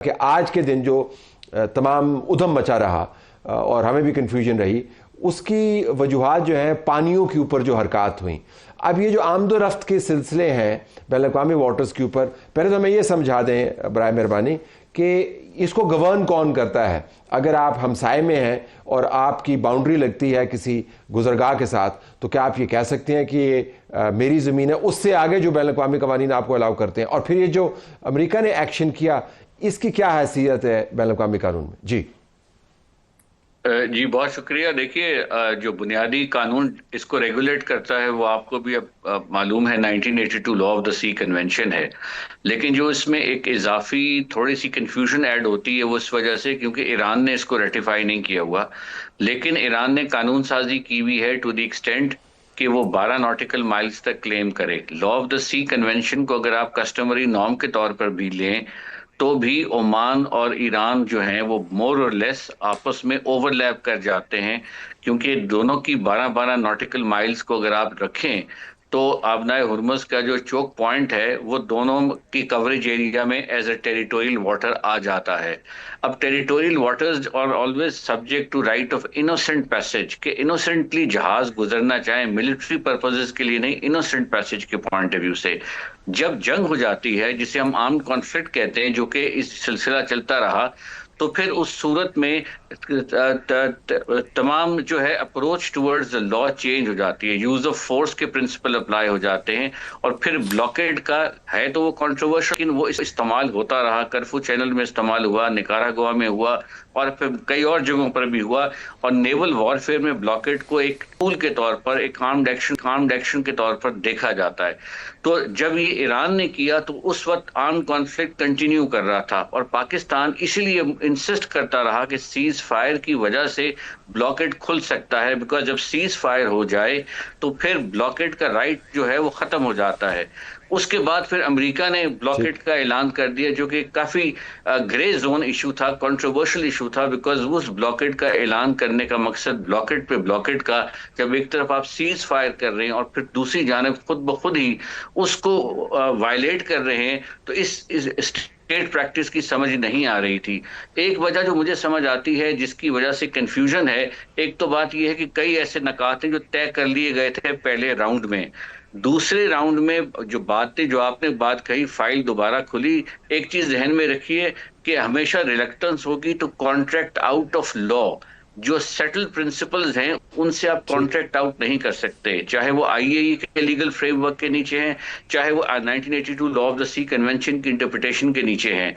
कि आज के दिन जो तमाम उधम मचा रहा और हमें भी कन्फ्यूजन रही, उसकी वजूहात जो हैं पानियों के ऊपर जो हरकत हुई। अब ये जो आमदोरफ्त के सिलसिले हैं बैनुल-अक़वामी वाटर्स के ऊपर, पहले तो हमें ये समझा दें बराए मेहरबानी कि इसको गवर्न कौन करता है। अगर आप हमसाए में हैं और आपकी बाउंड्री लगती है किसी गुजरगाह के साथ, तो क्या आप ये कह सकते हैं कि ये मेरी ज़मीन है, उससे आगे जो बैनुल-अक़वामी कवानीन आपको अलाउ करते हैं? और फिर ये जो अमेरिका ने एक्शन किया, इसकी क्या हैसियत है बैनुल-अक़वामी कानून में? जी जी, बहुत शुक्रिया। देखिए, जो बुनियादी कानून इसको रेगुलेट करता है वो आपको भी अब मालूम है, 1982 law of the sea convention है। लेकिन जो इसमें एक इजाफी थोड़ी सी कंफ्यूजन ऐड होती है वो इस वजह से क्योंकि ईरान ने इसको रेटिफाई नहीं किया हुआ। लेकिन ईरान ने कानून साजी की हुई है टू द एक्सटेंट कि वो 12 नॉटिकल माइल्स तक क्लेम करे। Law of the sea convention को अगर आप कस्टमरी नॉर्म के तौर पर भी लें तो भी ओमान और ईरान जो हैं वो मोर और लेस आपस में ओवरलैप कर जाते हैं, क्योंकि दोनों की 12-12 नॉटिकल माइल्स को अगर आप रखें तो आबनाए हुर्मुज़ का जो चोक पॉइंट है वो दोनों की कवरेज एरिया में एज ए टेरिटोरियल वाटर आ जाता है। अब टेरिटोरियल वाटर्स और always subject to right of innocent passage, के इनोसेंटली जहाज गुजरना चाहे मिलिट्री पर्पसेस के लिए नहीं, इनोसेंट पैसेज के पॉइंट ऑफ व्यू से जब जंग हो जाती है, जिसे हम आर्म्ड कॉन्फ्लिक्ट कहते हैं, जो कि इस सिलसिला चलता रहा, तो फिर उस सूरत में तमाम जो है approach towards the law change हो जाती है, यूज ऑफ फोर्स के प्रिंसिपल अप्लाई हो जाते हैं। और फिर ब्लॉकेड का है तो वो कंट्रोवर्शियल, लेकिन वो इस्तेमाल होता रहा। कर्फू चैनल में इस्तेमाल हुआ, निकारागुआ में हुआ और फिर कई और जगहों पर भी हुआ। और नेवल वॉरफेयर में ब्लॉकेड को एक टूल के तौर पर, एक आर्म्ड एक्शन के तौर पर देखा जाता है। तो जब ये ईरान ने किया तो उस वक्त आर्म्ड कॉन्फ्लिक्ट कंटिन्यू कर रहा था और पाकिस्तान इसीलिए इंसिस्ट करता रहा कि सीज फायर की वजह से ब्लॉकेड खुल सकता है, बिकॉज जब सीज फायर हो जाए तो फिर ब्लॉकेड का राइट जो है वो खत्म हो जाता है। उसके बाद फिर अमेरिका ने ब्लॉकेड का ऐलान कर दिया, जो कि काफी ग्रे जोन इशू था, कंट्रोवर्शियल इशू था, बिकॉज उस ब्लॉकेड का ऐलान करने का मकसद ब्लॉकेड पे ब्लॉकेड का, जब एक तरफ आप सीज फायर कर रहे हैं और फिर दूसरी जानिब खुद ब खुद ही उसको वायलेट कर रहे हैं, तो इस स्टेट प्रैक्टिस की समझ नहीं आ रही थी। एक वजह जो मुझे समझ आती है जिसकी वजह से कंफ्यूजन है, एक तो बात यह है कि कई ऐसे नकात हैं जो तय कर लिए गए थे पहले राउंड में। दूसरे राउंड में जो बातें, जो आपने बात कही, फाइल दोबारा खुली, एक चीज ध्यान में रखिए कि हमेशा रिलक्टेंस होगी to contract out of law. जो सेटल प्रिंसिपल्स हैं उनसे आप कॉन्ट्रैक्ट आउट नहीं कर सकते, चाहे वो आईएई के लीगल फ्रेमवर्क के नीचे हैं, चाहे वो 1982 law of the sea convention की इंटरप्रिटेशन के नीचे हैं।